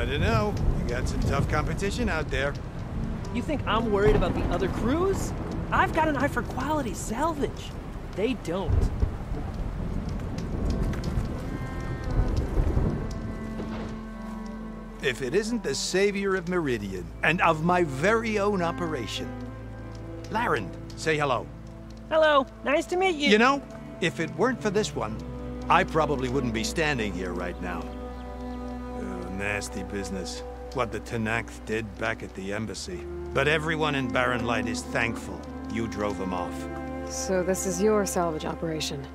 don't know. You got some tough competition out there. You think I'm worried about the other crews? I've got an eye for quality salvage. They don't. If it isn't the savior of Meridian, and of my very own operation. Larend, say hello. Hello, nice to meet you. You know, if it weren't for this one, I probably wouldn't be standing here right now. Oh, nasty business. What the Tenakth did back at the embassy. But everyone in Barren Light is thankful you drove them off. So this is your salvage operation?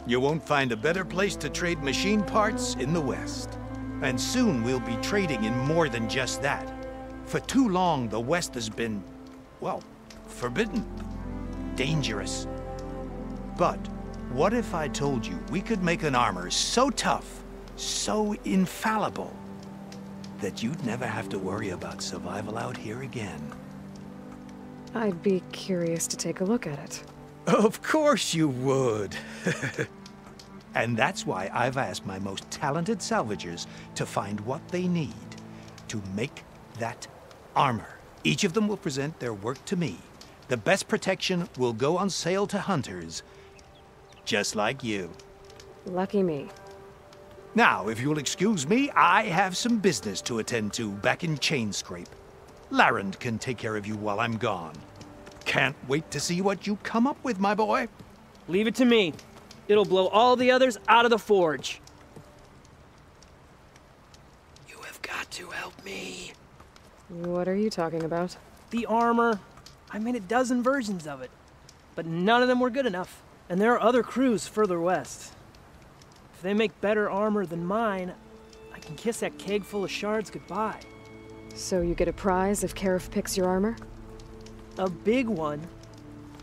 You won't find a better place to trade machine parts in the West. And soon we'll be trading in more than just that. For too long, the West has been, well, forbidden. Dangerous. But what if I told you we could make an armor so tough, so infallible, that you'd never have to worry about survival out here again? I'd be curious to take a look at it. Of course you would. And that's why I've asked my most talented salvagers to find what they need to make that armor. Each of them will present their work to me. The best protection will go on sale to hunters, just like you. Lucky me. Now, if you'll excuse me, I have some business to attend to back in Chainscrape. Larend can take care of you while I'm gone. Can't wait to see what you come up with, my boy. Leave it to me. It'll blow all the others out of the forge. You have got to help me. What are you talking about? The armor. I made a dozen versions of it, but none of them were good enough. And there are other crews further west. If they make better armor than mine, I can kiss that keg full of shards goodbye. So you get a prize if Karif picks your armor? A big one.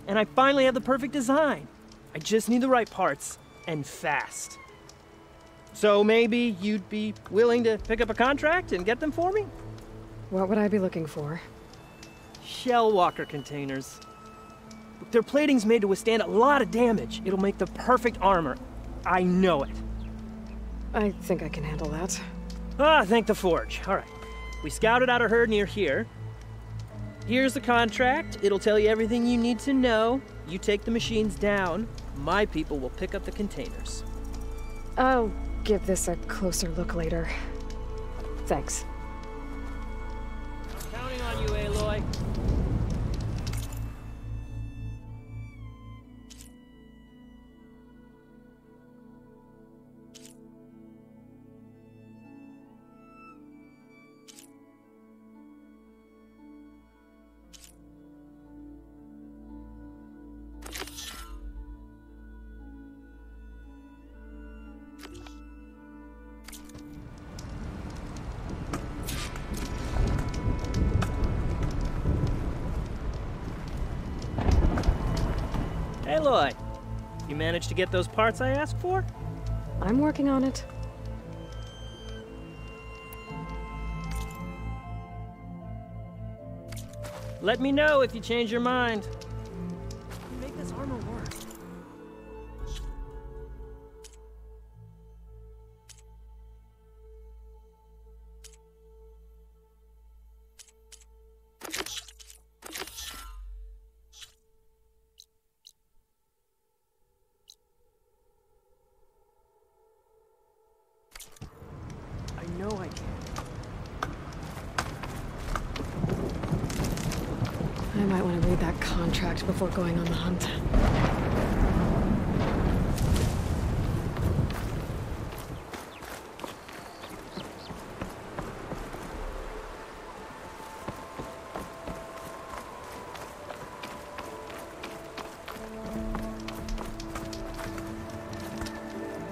And I finally have the perfect design. I just need the right parts, and fast. So maybe you'd be willing to pick up a contract and get them for me? What would I be looking for? Shell walker containers. Their plating's made to withstand a lot of damage. It'll make the perfect armor. I know it. I think I can handle that. Ah, thank the forge. All right. We scouted out a herd near here. Here's the contract. It'll tell you everything you need to know. You take the machines down. My people will pick up the containers. I'll give this a closer look later. Thanks. I'm counting on you, Aloy. Aloy, you managed to get those parts I asked for? I'm working on it. Let me know if you change your mind. Make this armor work. I know I can. I might want to read that contract before going on the hunt.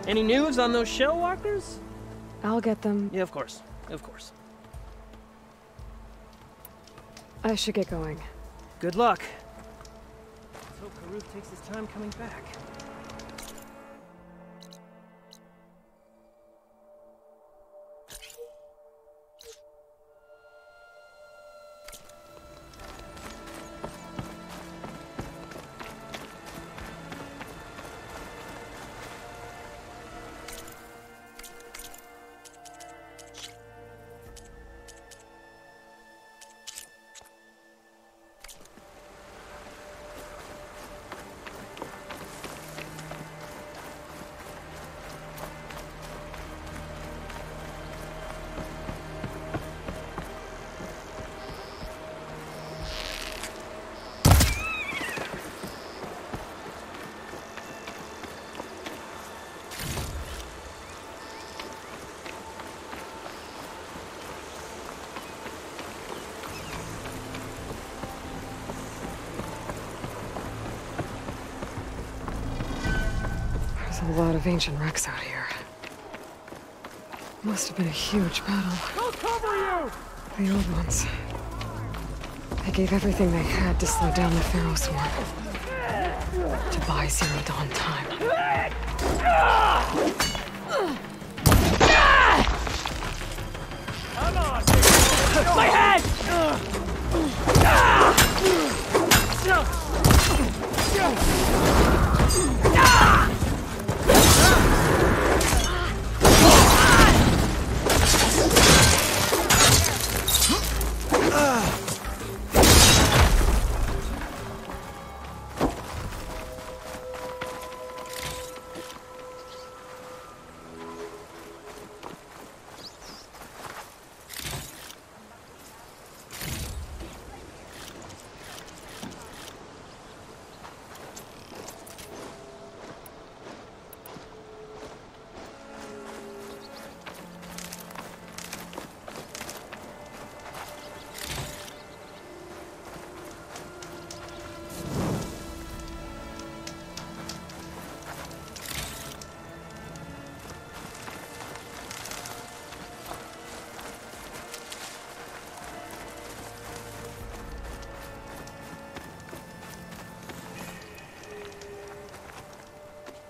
Any news on those shell walkers? I'll get them. Yeah, of course. Of course. I should get going. Good luck. Let's hope Karuk takes his time coming back. A lot of ancient wrecks out here. Must have been a huge battle. I'll cover you! The old ones. They gave everything they had to slow down the Pharaoh swarm. To buy Zero Dawn time. Come on! My head!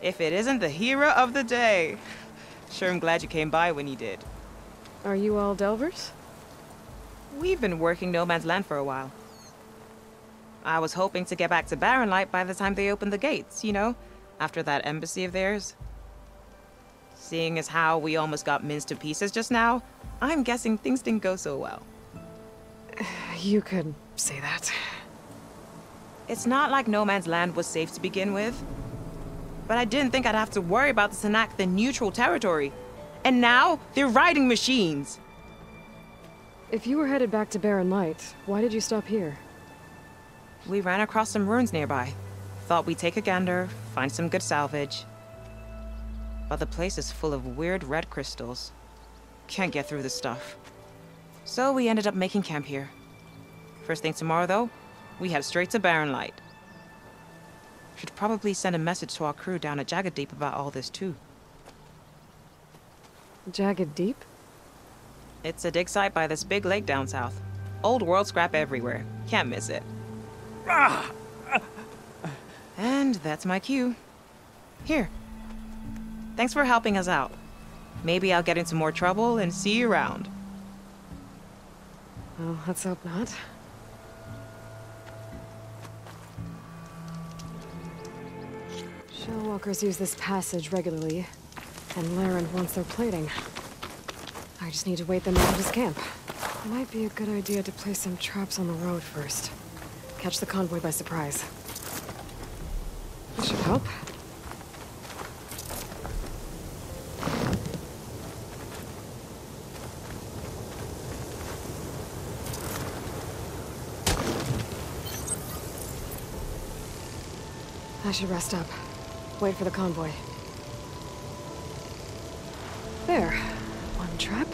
If it isn't the hero of the day. Sure, I'm glad you came by when you did. Are you all Delvers? We've been working No Man's Land for a while. I was hoping to get back to Barren Light by the time they opened the gates, you know? After that embassy of theirs. Seeing as how we almost got minced to pieces just now, I'm guessing things didn't go so well. You could say that. It's not like No Man's Land was safe to begin with. But I didn't think I'd have to worry about the Sanak, the neutral territory. And now, they're riding machines. If you were headed back to Barren Light, why did you stop here? We ran across some ruins nearby. Thought we'd take a gander, find some good salvage. But the place is full of weird red crystals. Can't get through the stuff. So we ended up making camp here. First thing tomorrow, though, we head straight to Barren Light. Should probably send a message to our crew down at Jagged Deep about all this, too. Jagged Deep? It's a dig site by this big lake down south. Old world scrap everywhere. Can't miss it. And that's my cue. Here. Thanks for helping us out. Maybe I'll get into more trouble and see you around. Well, let's hope not. Shellwalkers use this passage regularly, and Laren wants their plating. I just need to wait them out of his camp. Might be a good idea to place some traps on the road first. Catch the convoy by surprise. This should help. I should rest up. Wait for the convoy. There. One trap.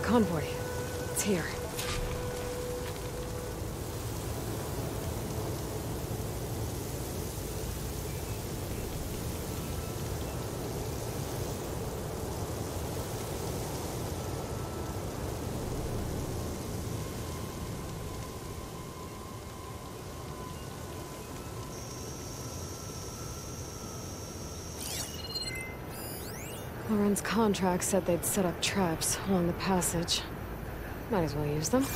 Convoy. It's here. Lauren's contract said they'd set up traps along the passage. Might as well use them.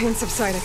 pain subsiding.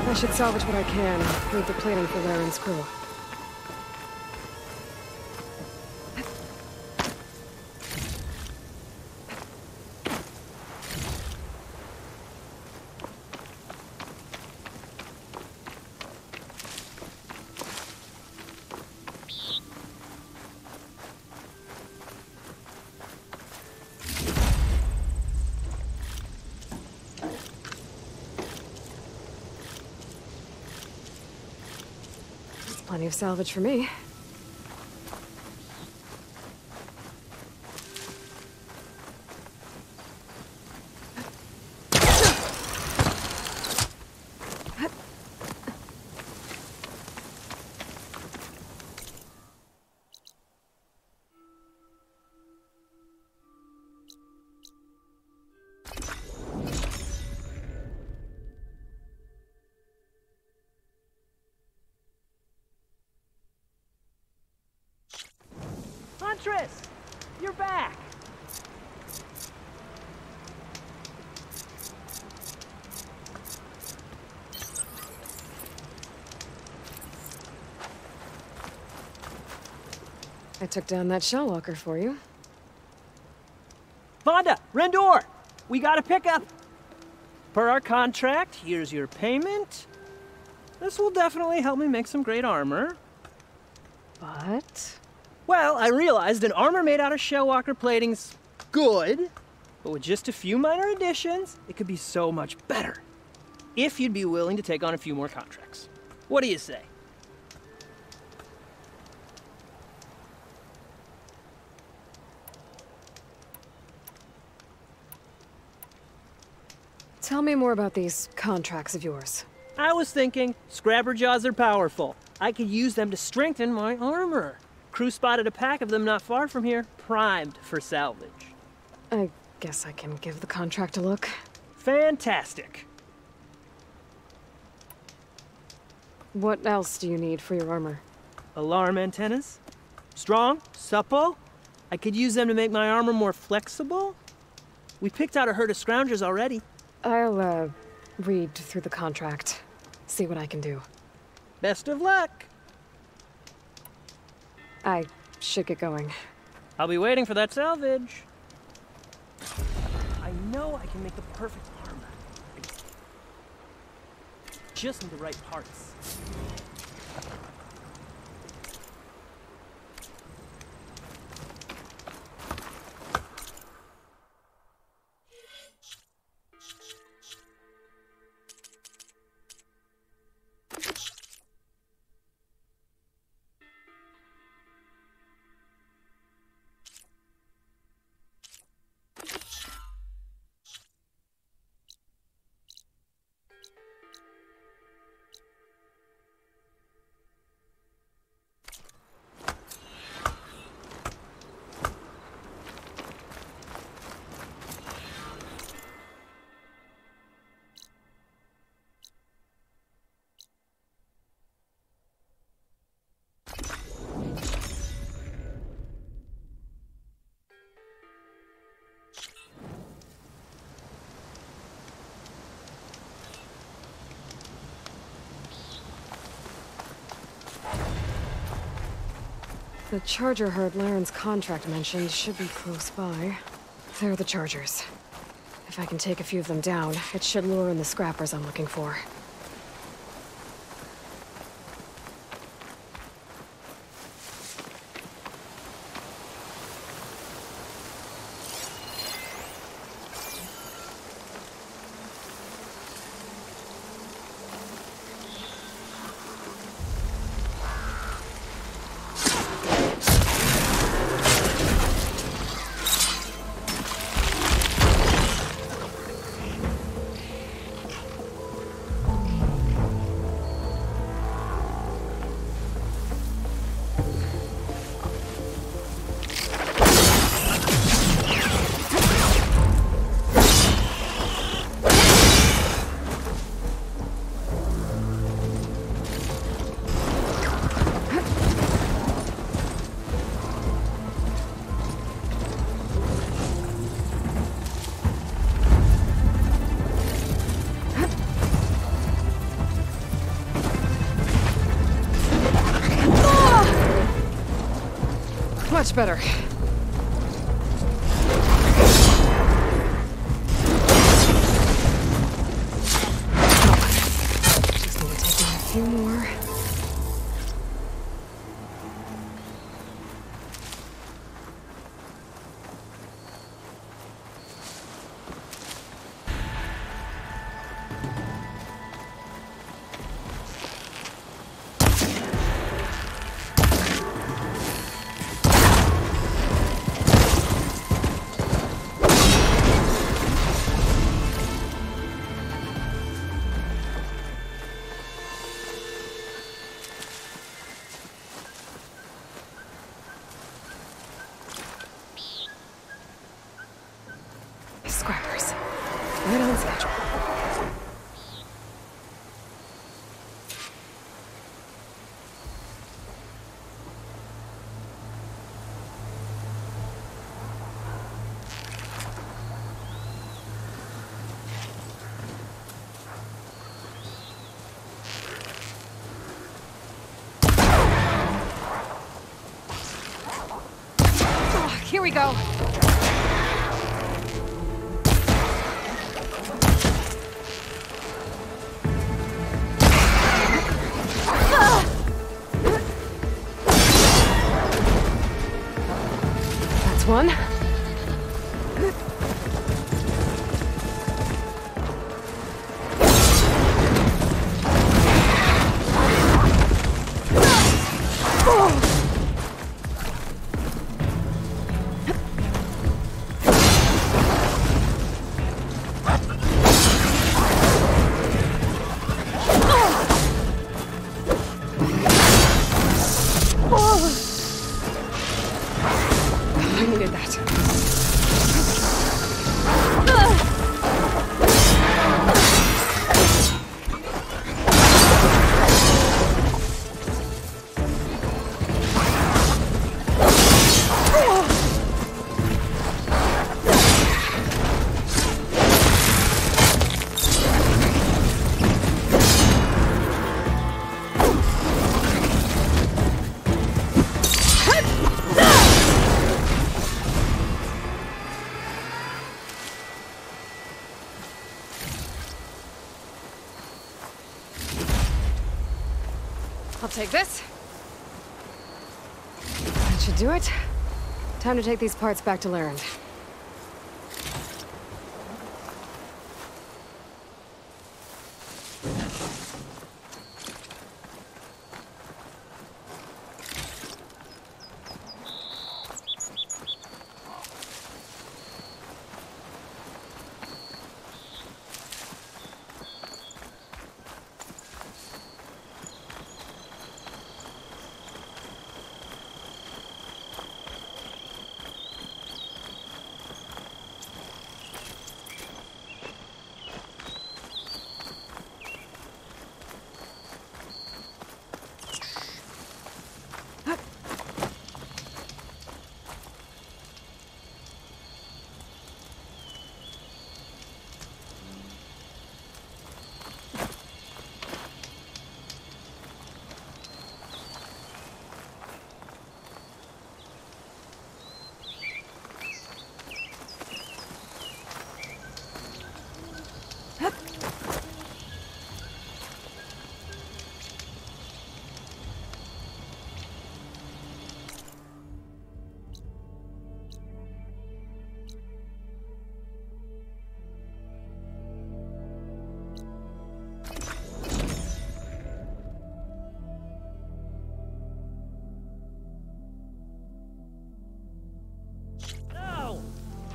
I should salvage what I can and improve the plating for Laren's crew. Plenty of salvage for me. Huntress! You're back! I took down that shell walker for you. Vonda! Rendor! We got a pickup! Per our contract, here's your payment. This will definitely help me make some great armor. But... Well, I realized an armor made out of shellwalker plating's good, but with just a few minor additions, it could be so much better. If you'd be willing to take on a few more contracts. What do you say? Tell me more about these contracts of yours. I was thinking, scrabber jaws are powerful. I could use them to strengthen my armor. Crew spotted a pack of them not far from here, primed for salvage. I guess I can give the contract a look. Fantastic. What else do you need for your armor? Alarm antennas? Strong, supple. I could use them to make my armor more flexible. We picked out a herd of scroungers already. I'll, read through the contract. See what I can do. Best of luck. I should get going. I'll be waiting for that salvage. I know I can make the perfect armor. Just need the right parts. The charger herd Laren's contract mentioned should be close by. There are the chargers. If I can take a few of them down, it should lure in the scrappers I'm looking for. Much better. Just need to take on a few more. Scrappers. Right on schedule. Oh, here we go. One. I needed that. I'll take this. That should do it. Time to take these parts back to Laren.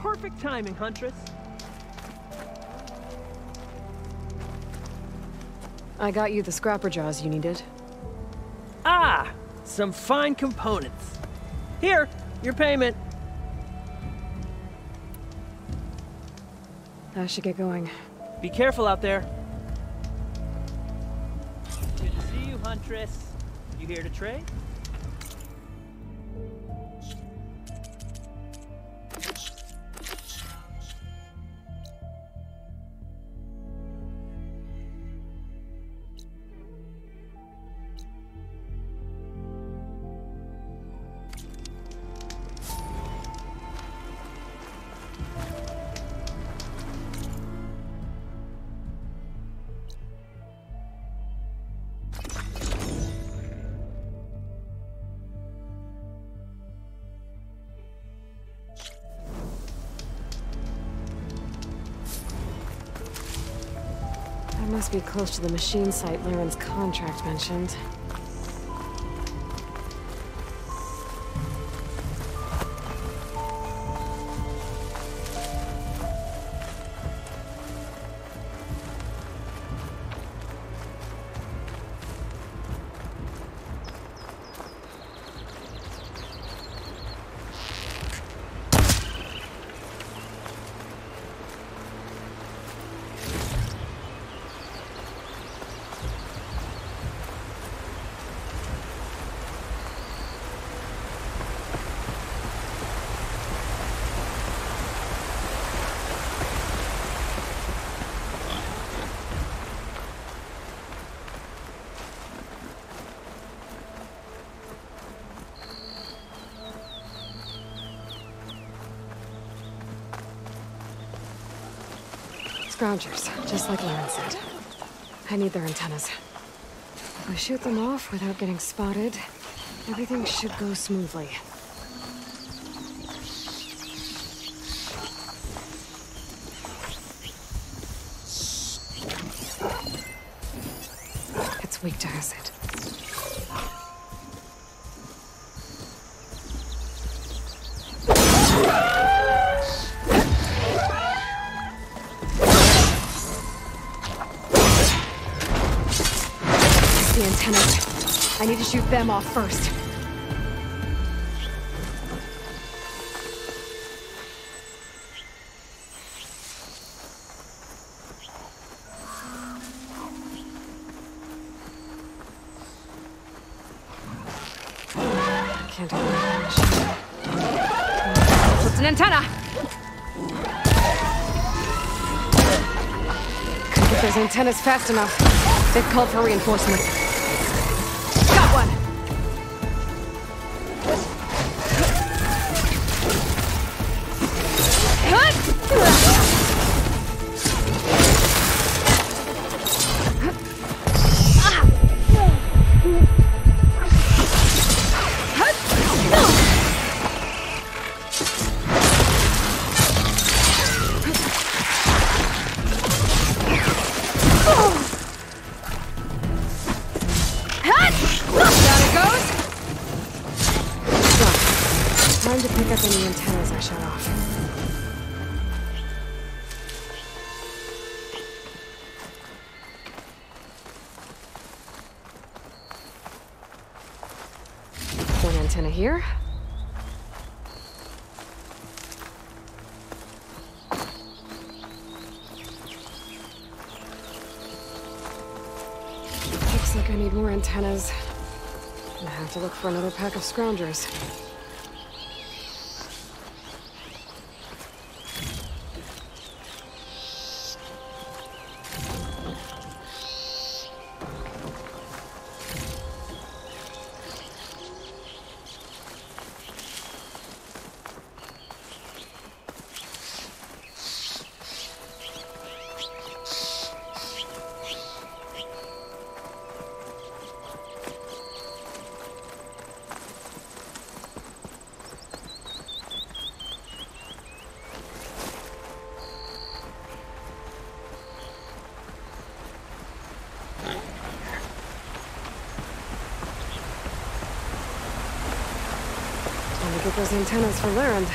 Perfect timing, Huntress. I got you the scrapper jaws you needed. Ah! Some fine components. Here, your payment. I should get going. Be careful out there. Good to see you, Huntress. You here to trade? Must be close to the machine site Laren's contract mentioned. Scroungers, just like Laren said. I need their antennas. If I shoot them off without getting spotted, everything should go smoothly. It's weak to acid. The antennas. I need to shoot them off first. Can't do that. It's an antenna! Couldn't get those antennas fast enough. They've called for reinforcements. Got one! Time to pick up any antennas I shut off. One antenna here. Looks like I need more antennas. I have to look for another pack of scroungers. Get those antennas for Laren.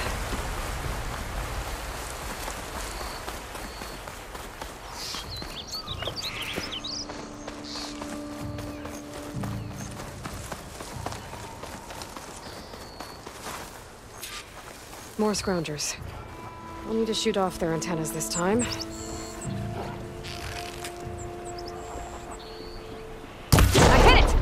More scroungers. I'll need to shoot off their antennas this time. I hit it!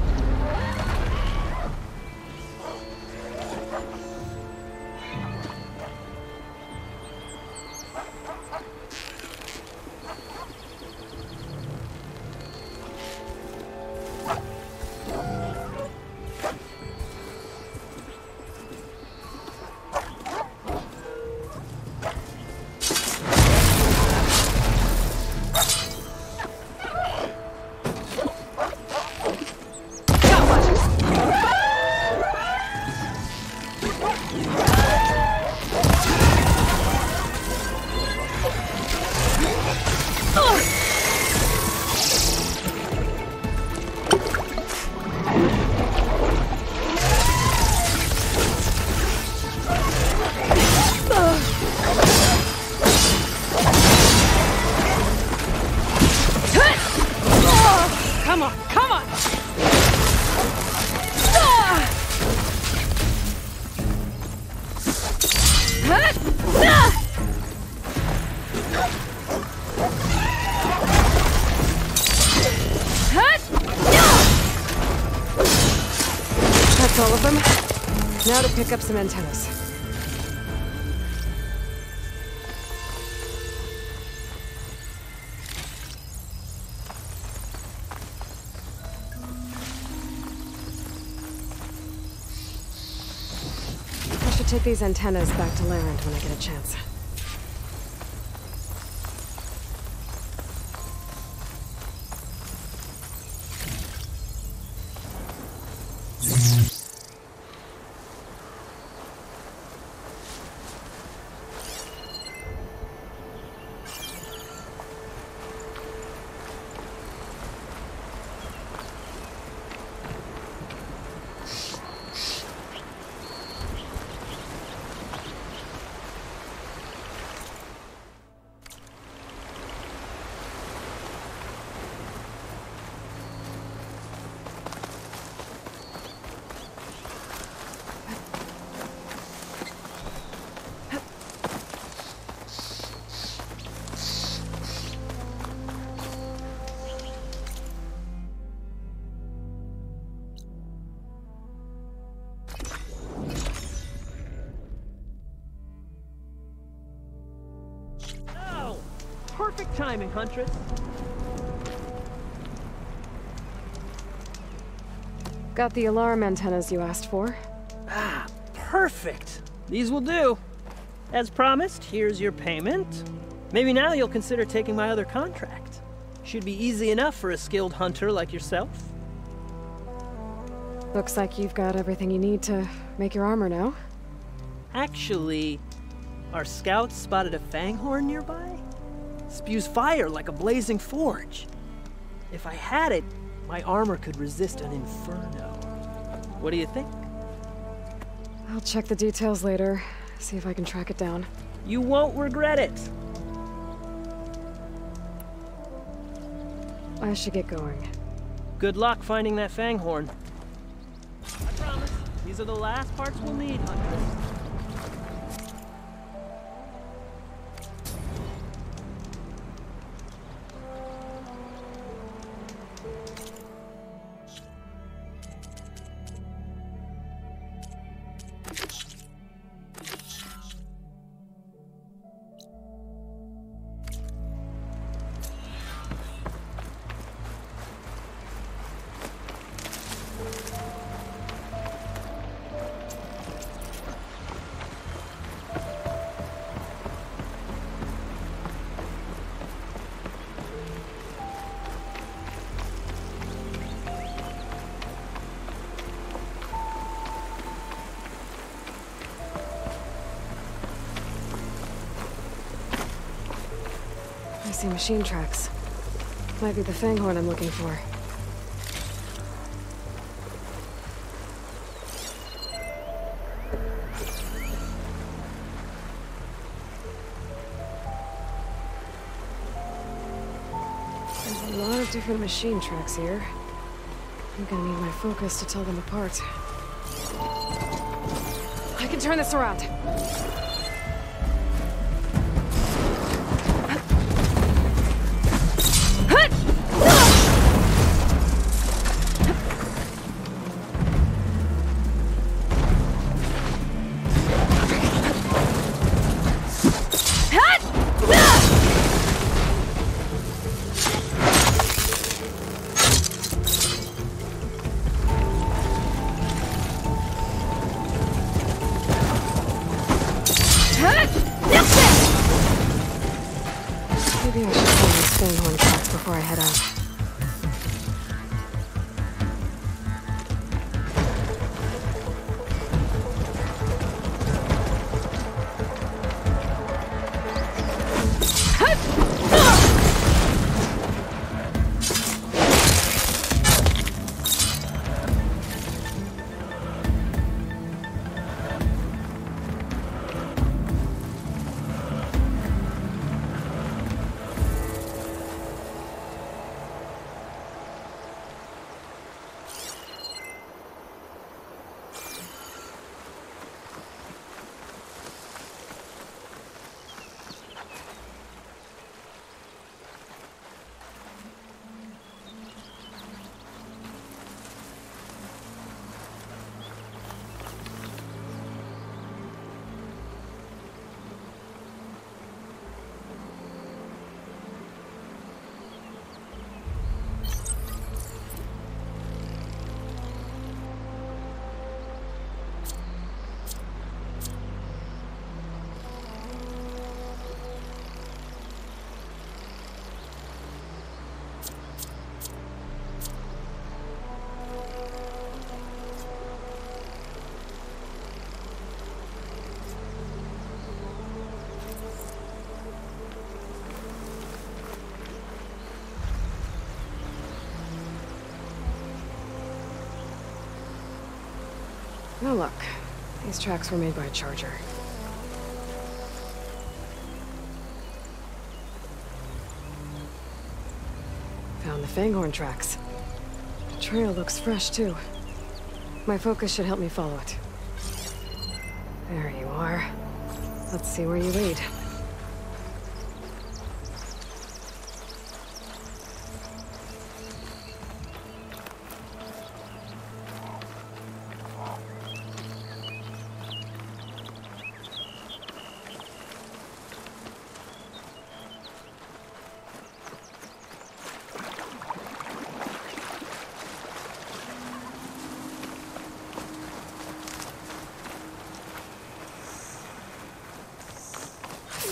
That's all of them. Now to pick up some antennas. I should take these antennas back to Larend when I get a chance. Perfect timing, Huntress. Got the alarm antennas you asked for. Ah, perfect. These will do. As promised, here's your payment. Maybe now you'll consider taking my other contract. Should be easy enough for a skilled hunter like yourself. Looks like you've got everything you need to make your armor now. Actually, our scouts spotted a fanghorn nearby. Spews fire like a blazing forge. If I had it, my armor could resist an inferno. What do you think? I'll check the details later, see if I can track it down. You won't regret it. I should get going. Good luck finding that fanghorn. I promise, these are the last parts we'll need, Huntress. I see machine tracks. Might be the fanghorn I'm looking for. There's a lot of different machine tracks here. I'm gonna need my focus to tell them apart. I can turn this around. Maybe I should find these fanghorn tracks before I head out. Now look, these tracks were made by a charger. Found the Fanghorn tracks. The trail looks fresh, too. My focus should help me follow it. There you are. Let's see where you lead.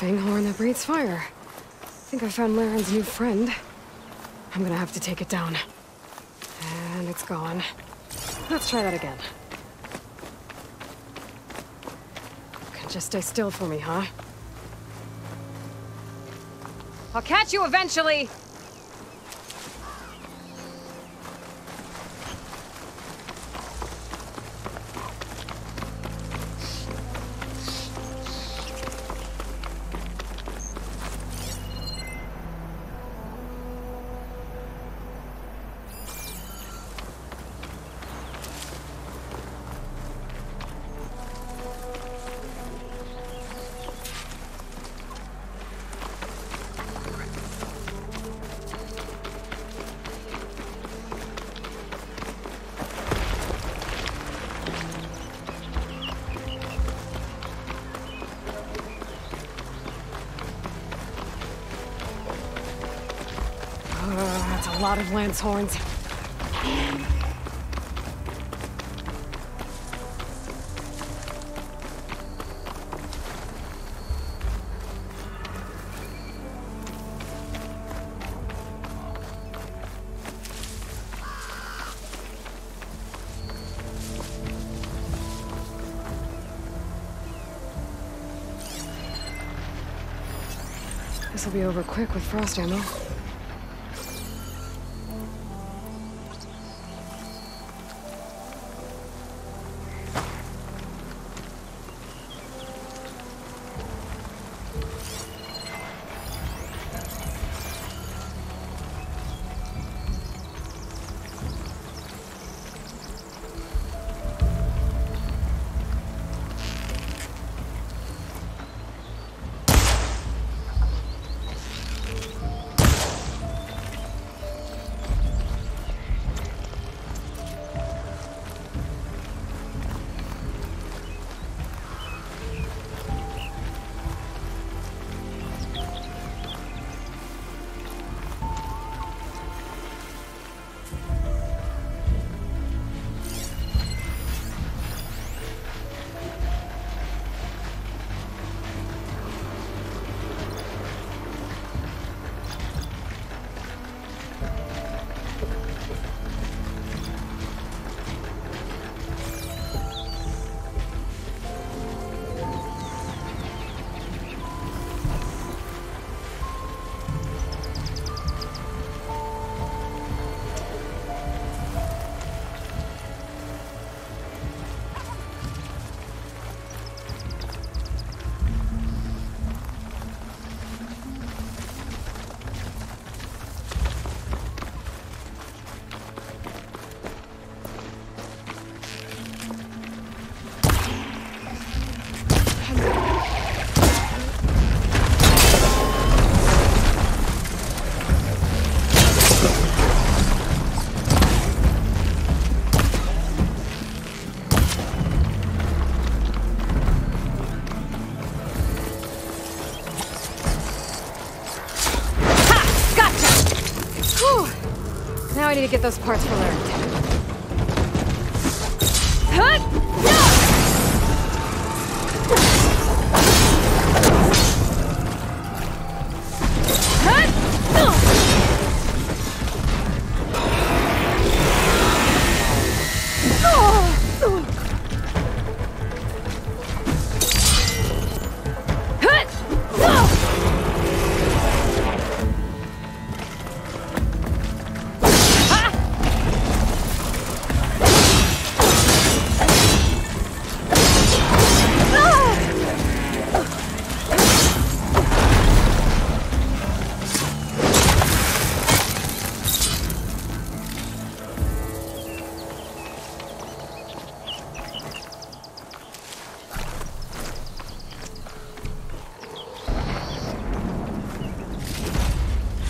Fanghorn that breathes fire. I think I found Laren's new friend. I'm gonna have to take it down. And it's gone. Let's try that again. Can just stay still for me, huh? I'll catch you eventually! That's a lot of lance horns. This will be over quick with frost ammo. Now I need to get those parts for Larry.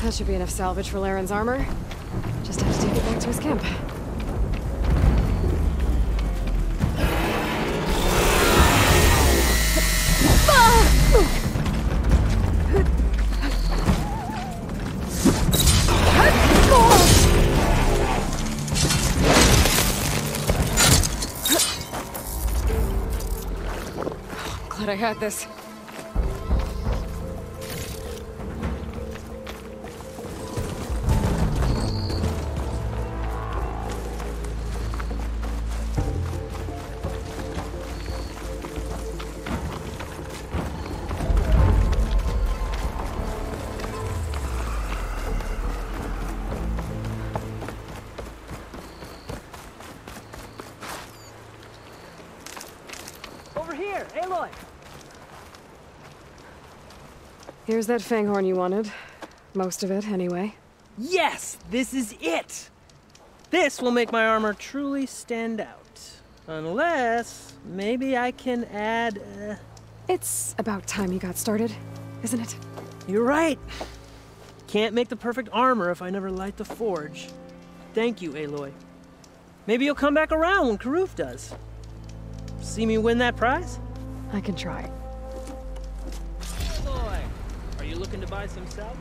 That should be enough salvage for Laren's armor. Just have to take it back to his camp. Glad I had this. Over here, Aloy! Here's that fanghorn you wanted. Most of it, anyway. Yes! This is it! This will make my armor truly stand out. Unless, maybe I can add, It's about time you got started, isn't it? You're right. Can't make the perfect armor if I never light the forge. Thank you, Aloy. Maybe you'll come back around when Karuf does. See me win that prize? I can try. Aloy, are you looking to buy some salvage?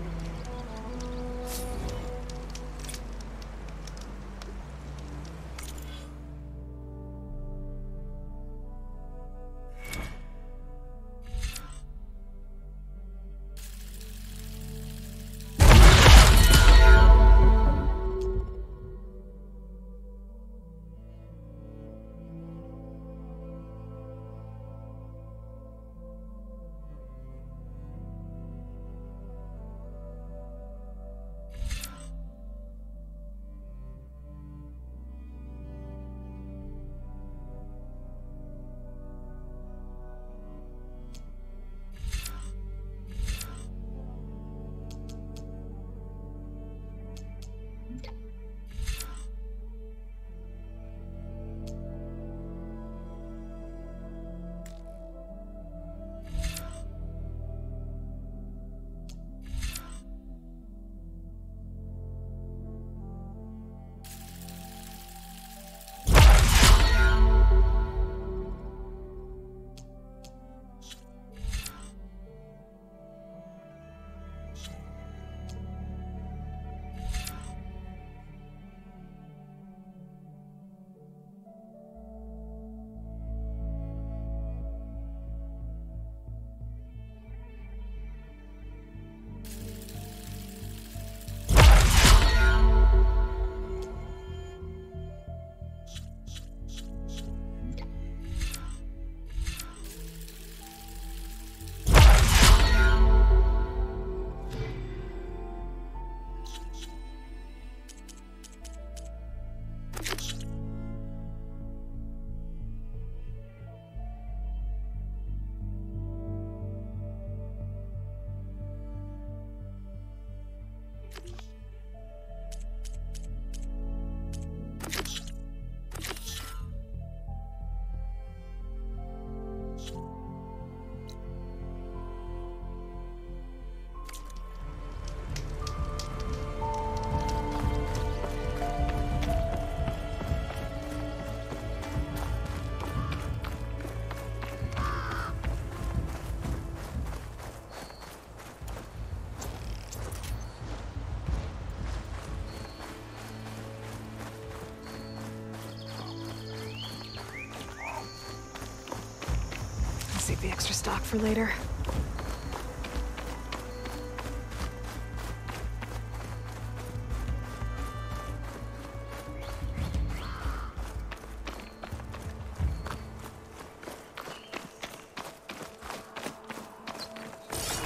Save the extra stock for later.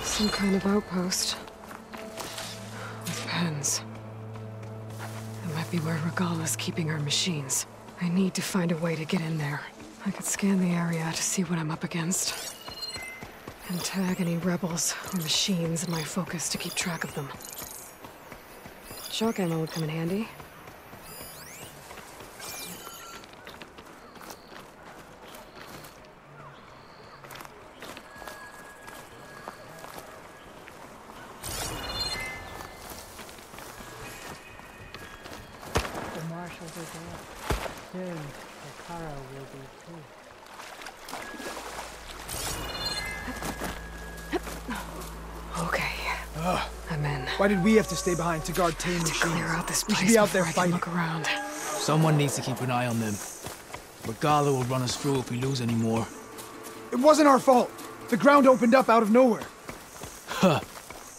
Some kind of outpost. With pens. That might be where Regala's keeping her machines. I need to find a way to get in there. I could scan the area to see what I'm up against. And tag any rebels or machines in my focus to keep track of them. Shock ammo would come in handy. I'm in. Why did we have to stay behind to guard tame machines? Clear out this We place should be out there before I can fighting. look around. Someone needs to keep an eye on them. Guerilla will run us through if we lose any more. It wasn't our fault. The ground opened up out of nowhere. Huh.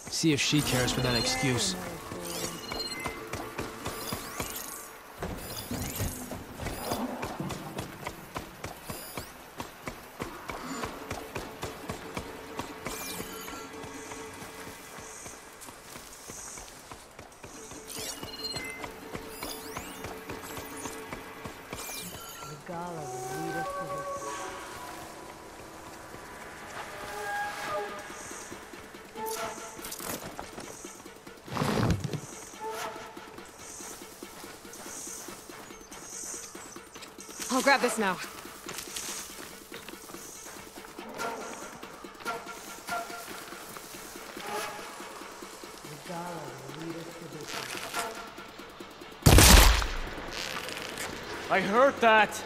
See if she cares for that excuse. I'll grab this now. I heard that.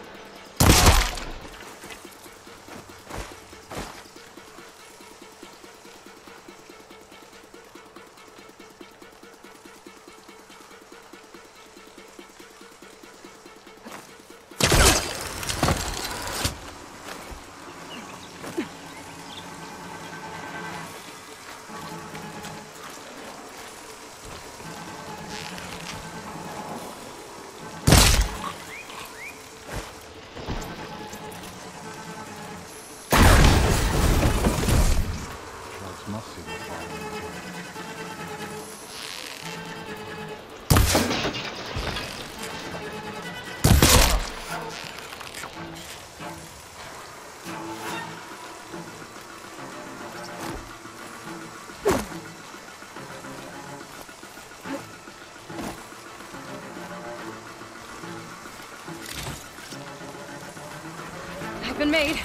Been made.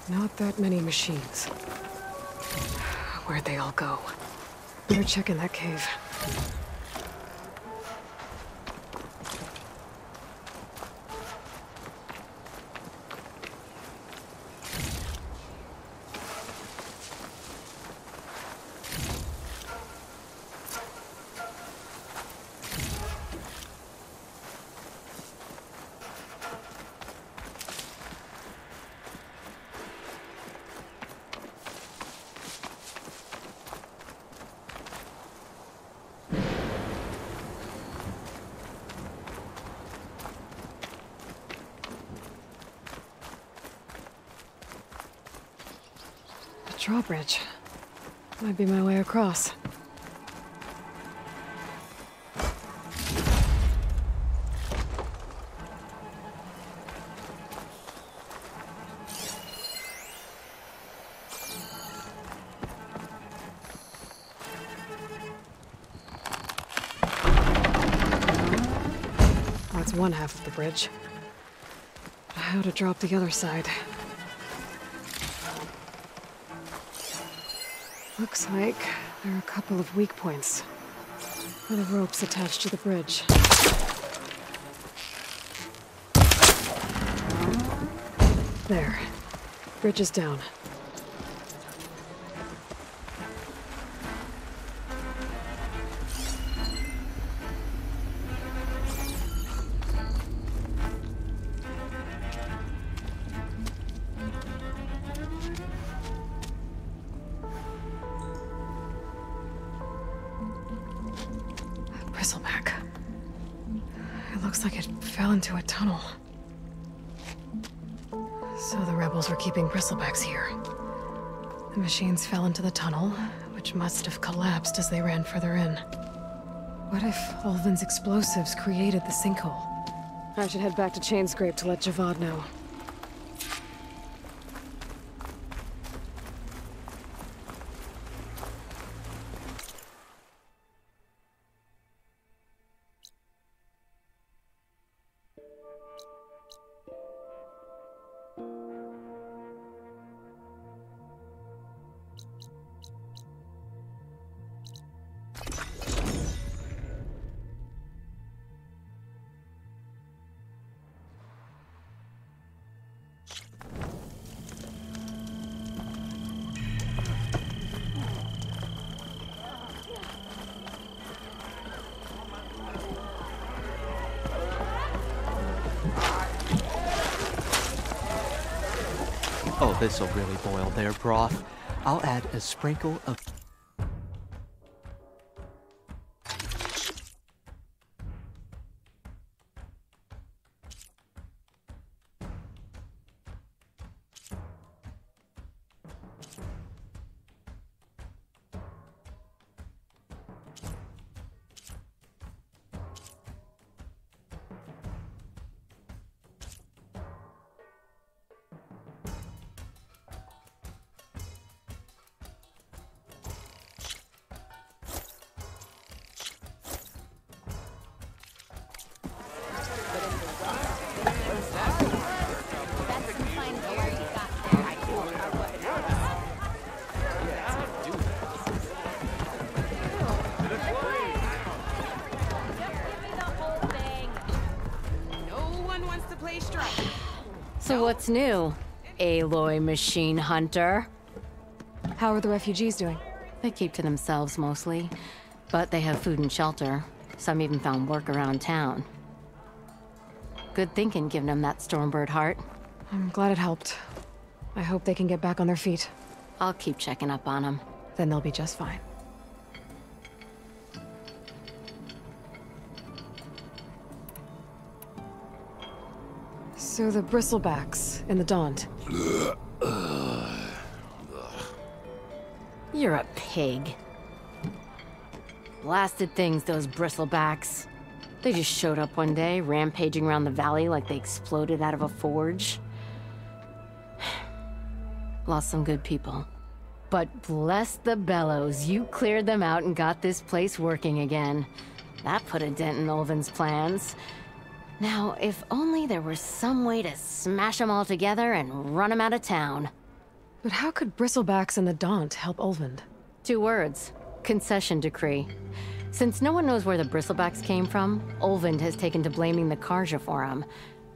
Not that many machines. Where'd they all go? Better check in that cave. Drawbridge. Might be my way across. That's one half of the bridge. How to drop the other side? Looks like there are a couple of weak points where the ropes attached to the bridge. There. Bridge is down. Bristleback. It looks like it fell into a tunnel. So the rebels were keeping bristlebacks here. The machines fell into the tunnel, which must have collapsed as they ran further in. What if Ulvin's explosives created the sinkhole? I should head back to Chainscrape to let Javad know. Oh, this'll really boil their broth. I'll add a sprinkle of... So what's new, Aloy machine hunter? How are the refugees doing? They keep to themselves mostly, but they have food and shelter. Some even found work around town. Good thinking, giving them that Stormbird heart. I'm glad it helped. I hope they can get back on their feet. I'll keep checking up on them. Then they'll be just fine. So the bristlebacks in the Daunt. You're a pig. Blasted things, those bristlebacks. They just showed up one day, rampaging around the valley like they exploded out of a forge. Lost some good people. But bless the bellows, you cleared them out and got this place working again. That put a dent in Ulvin's plans. Now, if only there were some way to smash them all together and run them out of town. But how could bristlebacks in the Daunt help Ulvin? 2 words. Concession decree. Since no one knows where the bristlebacks came from, Ulvin has taken to blaming the Karja for them.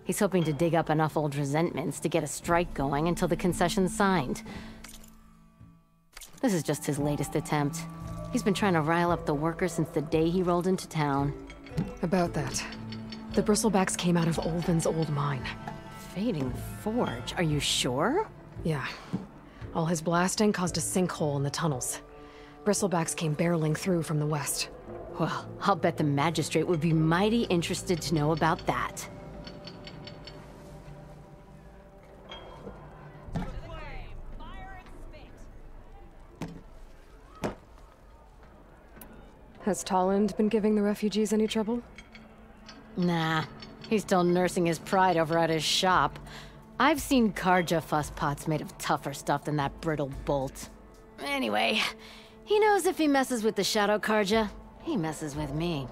He's hoping to dig up enough old resentments to get a strike going until the concession's signed. This is just his latest attempt. He's been trying to rile up the workers since the day he rolled into town. About that. The bristlebacks came out of Ulvin's old mine. Fading Forge, are you sure? Yeah. All his blasting caused a sinkhole in the tunnels. Bristlebacks came barreling through from the west. Well, I'll bet the magistrate would be mighty interested to know about that. Has Tolland been giving the refugees any trouble? Nah, he's still nursing his pride over at his shop. I've seen Karja fusspots made of tougher stuff than that brittle bolt. Anyway, he knows if he messes with the Shadow Karja, he messes with me.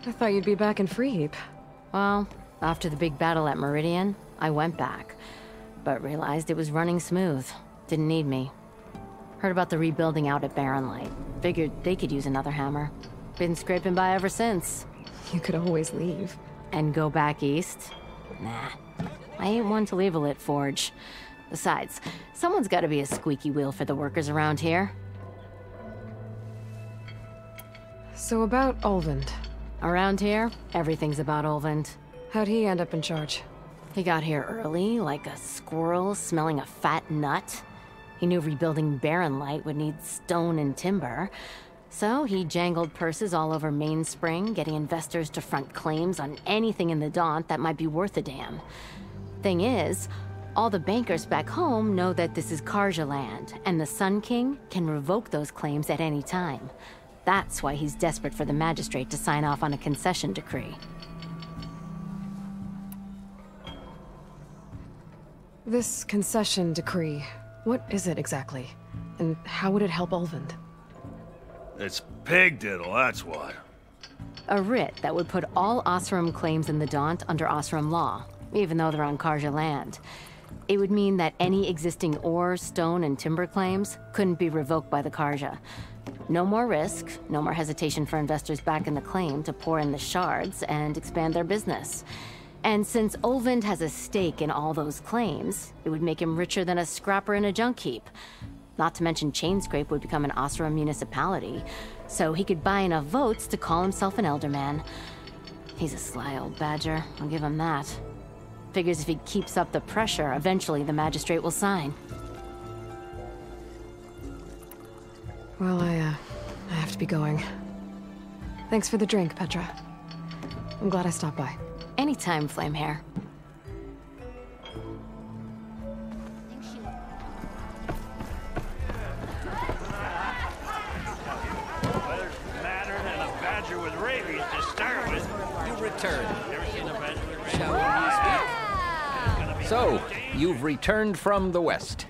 I thought you'd be back in Freeheap. Well, after the big battle at Meridian, I went back, but realized it was running smooth. Didn't need me. Heard about the rebuilding out at Barren Light. Figured they could use another hammer. Been scraping by ever since. You could always leave. And go back east? Nah. I ain't one to leave a lit forge. Besides, someone's gotta be a squeaky wheel for the workers around here. So about Ulvin. Around here, everything's about Ulvin. How'd he end up in charge? He got here early, like a squirrel smelling a fat nut. He knew rebuilding Barren Light would need stone and timber. So he jangled purses all over Mainspring, getting investors to front claims on anything in the Daunt that might be worth a damn. Thing is, all the bankers back home know that this is Karja land, and the Sun King can revoke those claims at any time. That's why he's desperate for the magistrate to sign off on a concession decree. This concession decree, what is it exactly? And how would it help Ulvund? It's pig diddle, that's what. A writ that would put all Osram claims in the Daunt under Osram law, even though they're on Karja land. It would mean that any existing ore, stone, and timber claims couldn't be revoked by the Karja. No more risk, no more hesitation for investors back in the claim to pour in the shards and expand their business. And since Ulvund has a stake in all those claims, it would make him richer than a scrapper in a junk heap. Not to mention Chainscrape would become an Osram municipality, so he could buy enough votes to call himself an Elderman. He's a sly old badger, I'll give him that. Figures if he keeps up the pressure, eventually the magistrate will sign. Well, I have to be going. Thanks for the drink, Petra. I'm glad I stopped by. Anytime, Flamehair. Better matter than a badger with rabies to start with. You returned. Never seen a badger with rabies. Shall we speak? So, you've returned from the west.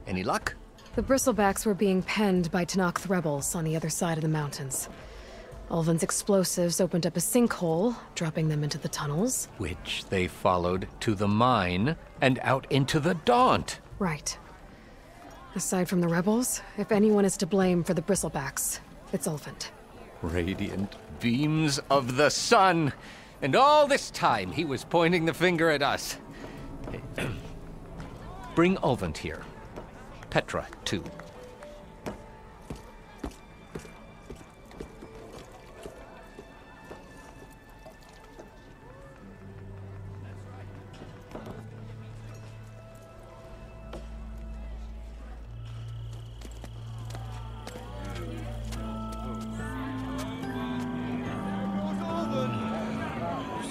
Any luck? The Bristlebacks were being penned by Tenakth rebels on the other side of the mountains. Ulvund's explosives opened up a sinkhole, dropping them into the tunnels. Which they followed to the mine and out into the Daunt. Right. Aside from the rebels, if anyone is to blame for the Bristlebacks, it's Ulvund. Radiant beams of the sun. And all this time he was pointing the finger at us. Bring Ulvund here. Petra, too.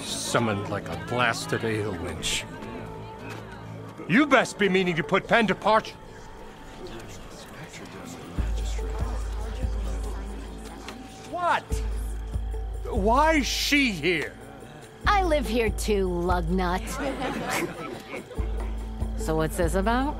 Summoned like a blasted ale winch. You best be meaning to put pen to parch. What? Why is she here? I live here too, lugnut. So what's this about?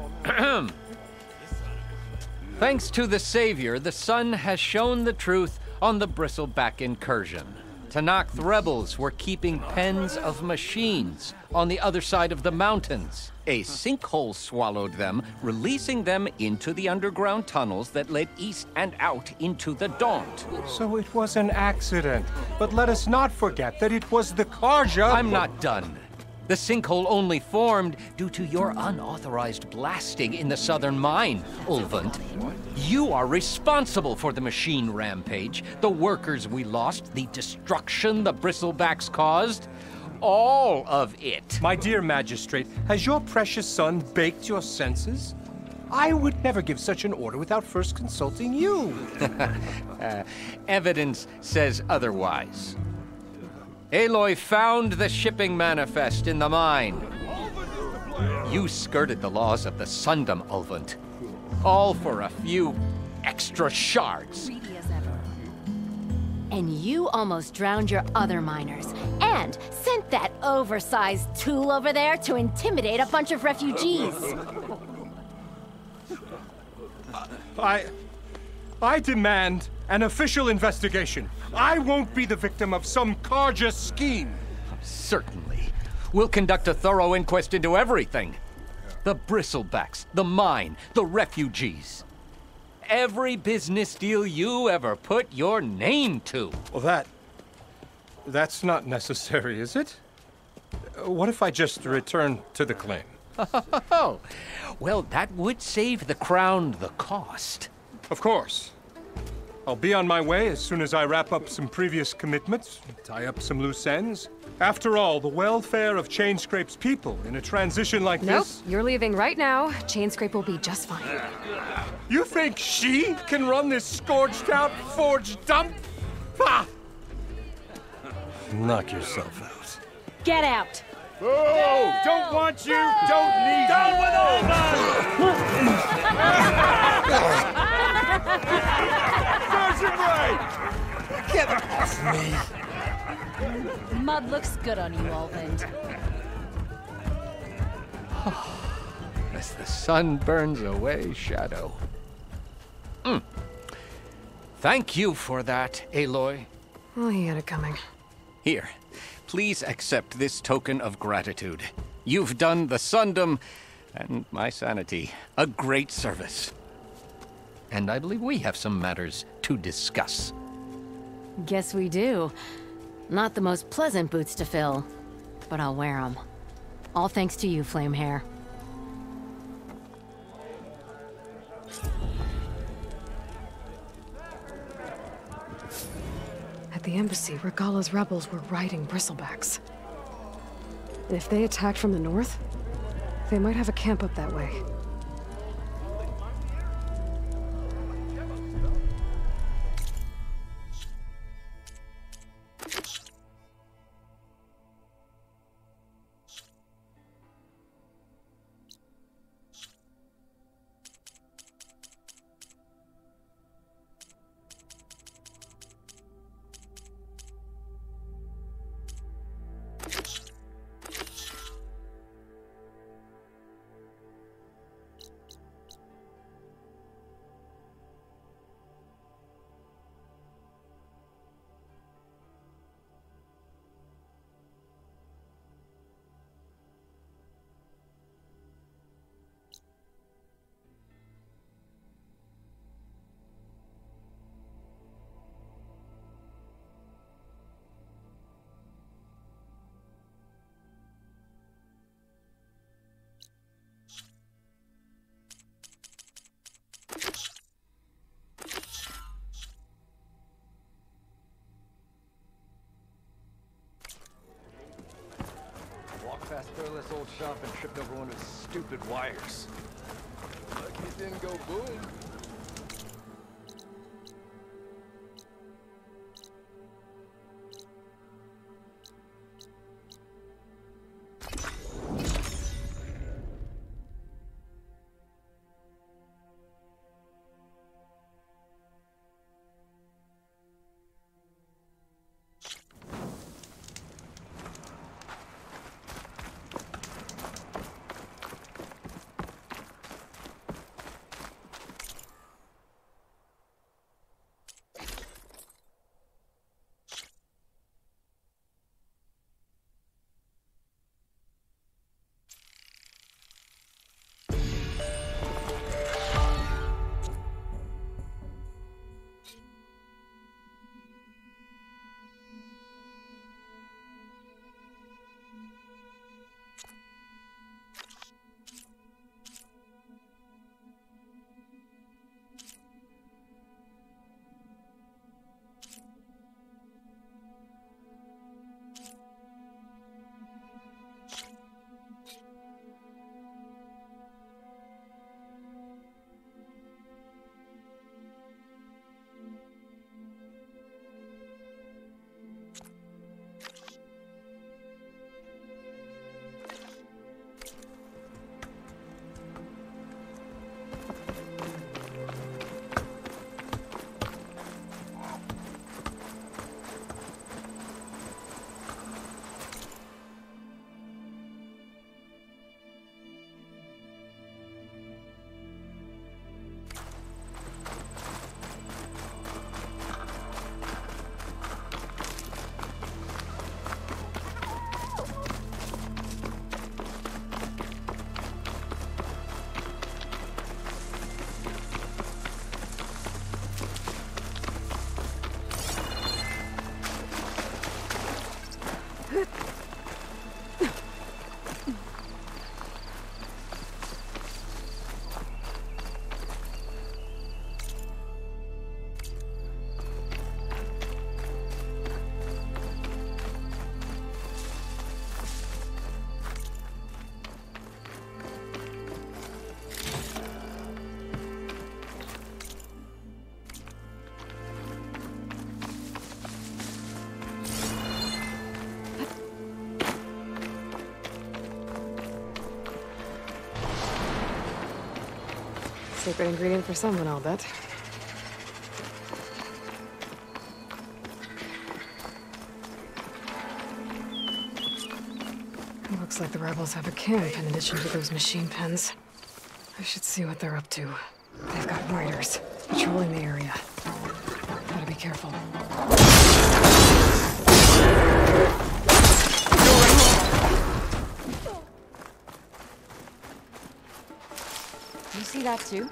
Thanks to the Savior, the sun has shown the truth on the Bristleback incursion. Tenakth rebels were keeping pens of machines on the other side of the mountains. A sinkhole swallowed them, releasing them into the underground tunnels that led east and out into the Daunt. So it was an accident. But let us not forget that it was the Karja. I'm not done. The sinkhole only formed due to your unauthorized blasting in the southern mine, Ulvund. You are responsible for the machine rampage, the workers we lost, the destruction the Bristlebacks caused. All of it. My dear magistrate, has your precious son baked your senses? I would never give such an order without first consulting you. Evidence says otherwise. Aloy found the shipping manifest in the mine. You skirted the laws of the Sundom, Ulvund. All for a few extra shards. And you almost drowned your other miners, and sent that oversized tool over there to intimidate a bunch of refugees. I demand an official investigation. I won't be the victim of some Karja scheme. Certainly. We'll conduct a thorough inquest into everything. The Bristlebacks, the mine, the refugees. Every business deal you ever put your name to. Well, that's not necessary, is it? What if I just return to the claim? Oh, well, that would save the Crown the cost. Of course. I'll be on my way as soon as I wrap up some previous commitments, tie up some loose ends. After all, the welfare of Chainscrape's people in a transition like Nope, this... you're leaving right now. Chainscrape will be just fine. You think she can run this scorched-out, forged dump? Ha! Knock yourself out. Get out! Oh, don't want you, don't need you. Down with all Sergeant Wright! Get off me! Mud looks good on you, Olvind. As the sun burns away shadow. Thank you for that, Aloy. Well, he had it coming. Here, please accept this token of gratitude. You've done the Sundom and my sanity a great service. And I believe we have some matters to discuss. Guess we do. Not the most pleasant boots to fill, but I'll wear them. All thanks to you, Flamehair. At the embassy, Regalla's rebels were riding bristlebacks. And if they attacked from the north, they might have a camp up that way. Past Thurless old shop and tripped over one of his stupid wires. Lucky it didn't go boom. Secret ingredient for someone, I'll bet. Looks like the rebels have a camp in addition to those machine pens. I should see what they're up to. They've got riders patrolling the area. Gotta be careful. You see that too?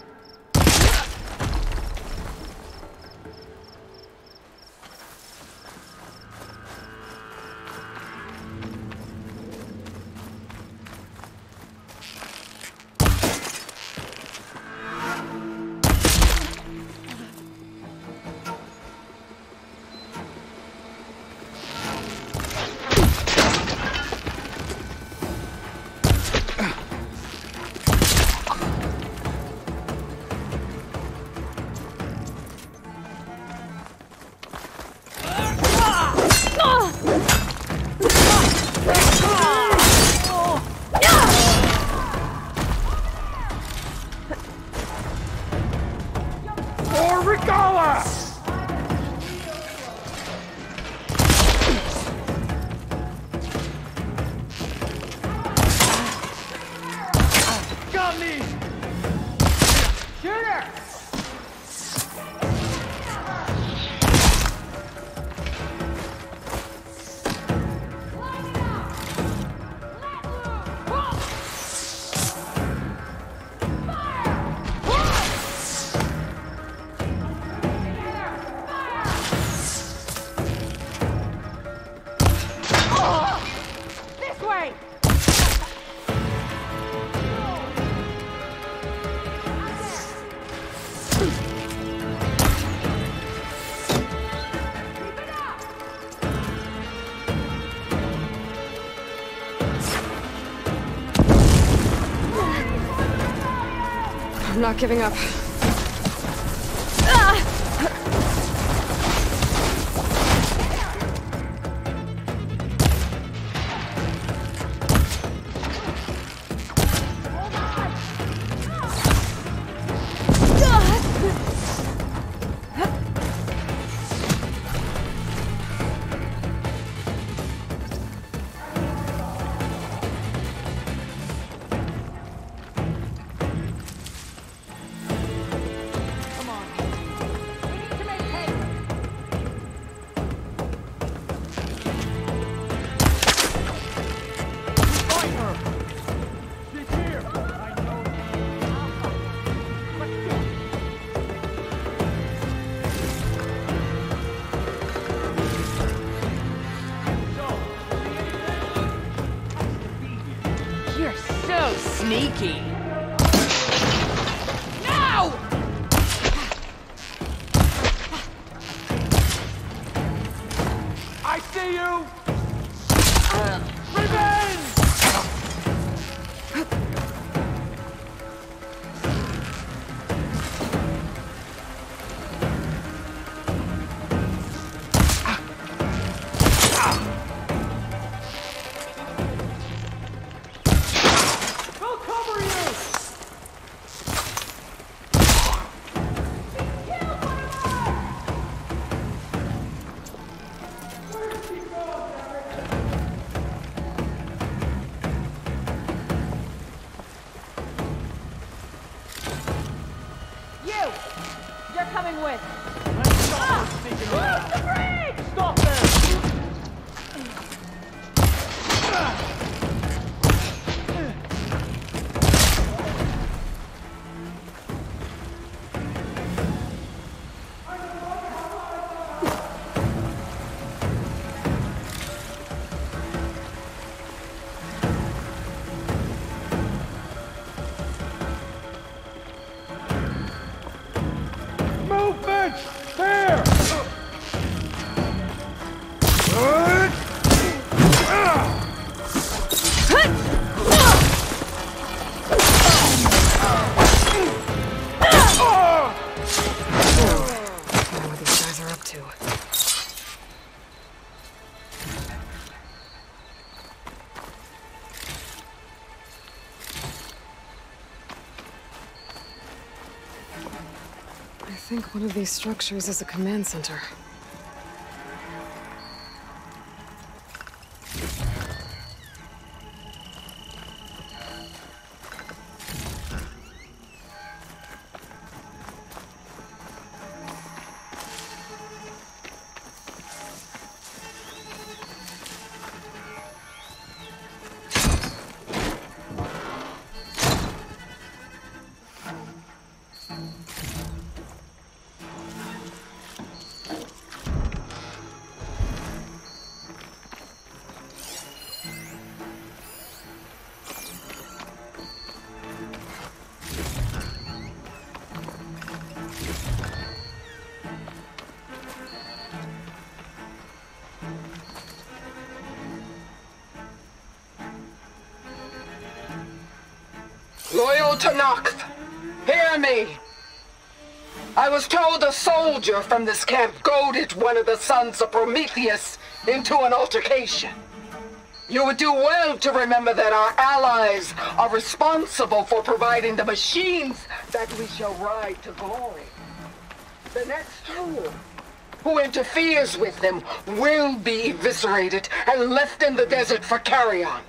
I'm not giving up. Sneaky. No! I see you! Revenge! I think one of these structures is a command center. Loyal to Noct, hear me! I was told a soldier from this camp goaded one of the sons of Prometheus into an altercation. You would do well to remember that our allies are responsible for providing the machines that we shall ride to glory. The next tool who interferes with them will be eviscerated and left in the desert for carrion.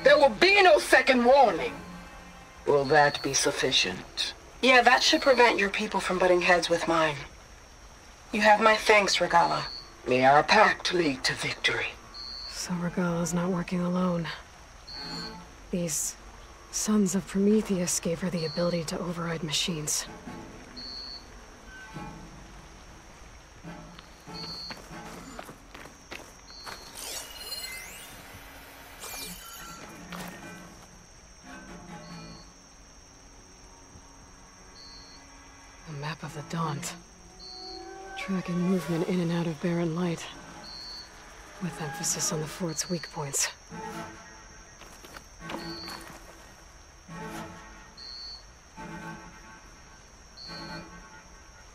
There will be no second warning. Will that be sufficient? Yeah, that should prevent your people from butting heads with mine. You have my thanks, Regalla. May our pact lead to victory. So Regalla's not working alone. These sons of Prometheus gave her the ability to override machines. A map of the Daunt. Tracking movement in and out of barren light. With emphasis on the fort's weak points.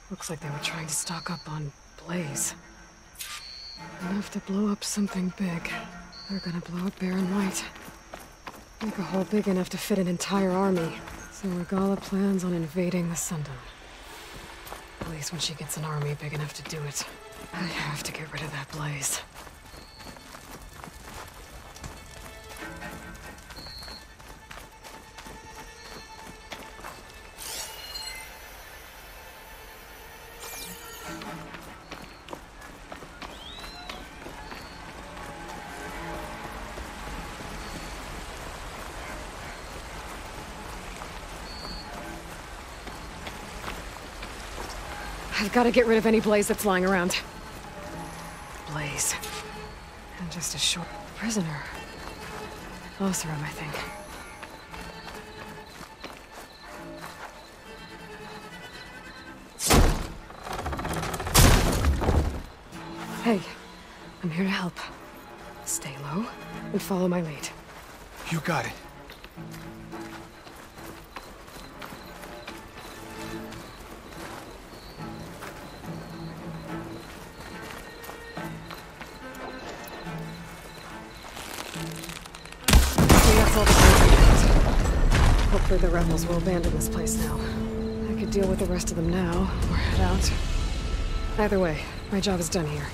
Looks like they were trying to stock up on blaze. Enough to blow up something big. They're gonna blow up barren light. Make a hole big enough to fit an entire army. So Regalla plans on invading the Sundown. At least when she gets an army big enough to do it. I have to get rid of that blaze. I've got to get rid of any blaze that's lying around. Blaze. And just a short prisoner. Oseram, I think. Hey, I'm here to help. Stay low and follow my lead. You got it. Hopefully the rebels will abandon this place now. I could deal with the rest of them now, or head out. Either way, my job is done here.